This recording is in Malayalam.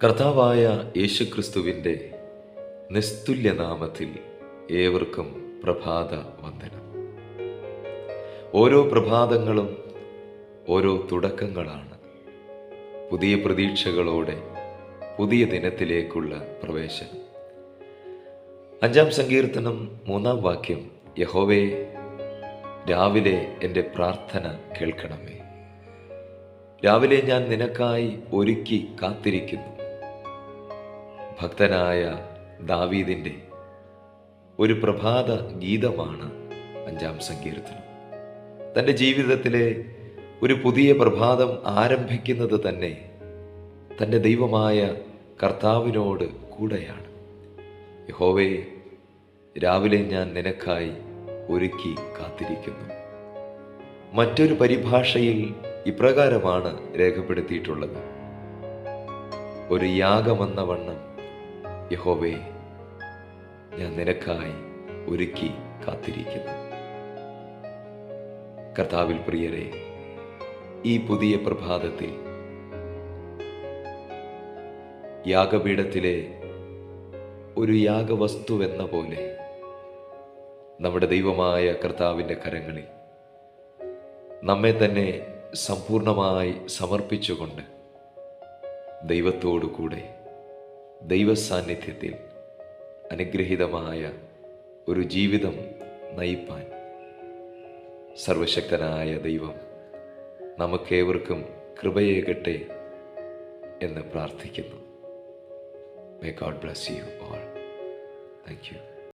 കർത്താവായ യേശുക്രിസ്തുവിൻ്റെ നിസ്തുല്യ നാമത്തിൽ ഏവർക്കും പ്രഭാത വന്ദനം. ഓരോ പ്രഭാതങ്ങളും ഓരോ തുടക്കങ്ങളാണ്. പുതിയ പ്രതീക്ഷകളോടെ പുതിയ ദിനത്തിലേക്കുള്ള പ്രവേശനം. 5-ാം സങ്കീർത്തനം 3-ാം വാക്യം, യഹോവേ, രാവിലെ എൻ്റെ പ്രാർത്ഥന കേൾക്കണമേ. രാവിലെ ഞാൻ നിനക്കായി ഒരുക്കി കാത്തിരിക്കുന്നു. ഭക്തനായ ദാവീദിൻ്റെ ഒരു പ്രഭാത ഗീതമാണ് 5-ാം സങ്കീർത്തനം. തൻ്റെ ജീവിതത്തിലെ ഒരു പുതിയ പ്രഭാതം ആരംഭിക്കുന്നത് തന്നെ തൻ്റെ ദൈവമായ കർത്താവിനോട് കൂടെയാണ്. യഹോവേ, രാവിലെ ഞാൻ നിനക്കായി ഒരുക്കി കാത്തിരിക്കുന്നു. മറ്റൊരു പരിഭാഷയിൽ ഇപ്രകാരമാണ് രേഖപ്പെടുത്തിയിട്ടുള്ളത്: ഒരു യാഗമെന്ന വണ്ണം യഹോവേ, ഞാൻ നിനക്കായി ഒരുക്കി കാത്തിരിക്കുന്നു. കർത്താവിൽ പ്രിയരെ, ഈ പുതിയ പ്രഭാതത്തിൽ യാഗപീഠത്തിലെ ഒരു യാഗവസ്തുവെന്ന പോലെ നമ്മുടെ ദൈവമായ കർത്താവിൻ്റെ കരങ്ങളിൽ നമ്മെ തന്നെ സമ്പൂർണമായി സമർപ്പിച്ചുകൊണ്ട് ദൈവത്തോടു കൂടെ ദൈവസാന്നിധ്യത്തിൽ അനുഗ്രഹീതമായ ഒരു ജീവിതം നയിപ്പാൻ സർവശക്തനായ ദൈവം നമുക്കേവർക്കും കൃപയേകട്ടെ എന്ന് പ്രാർത്ഥിക്കുന്നു. May God bless you all. Thank you.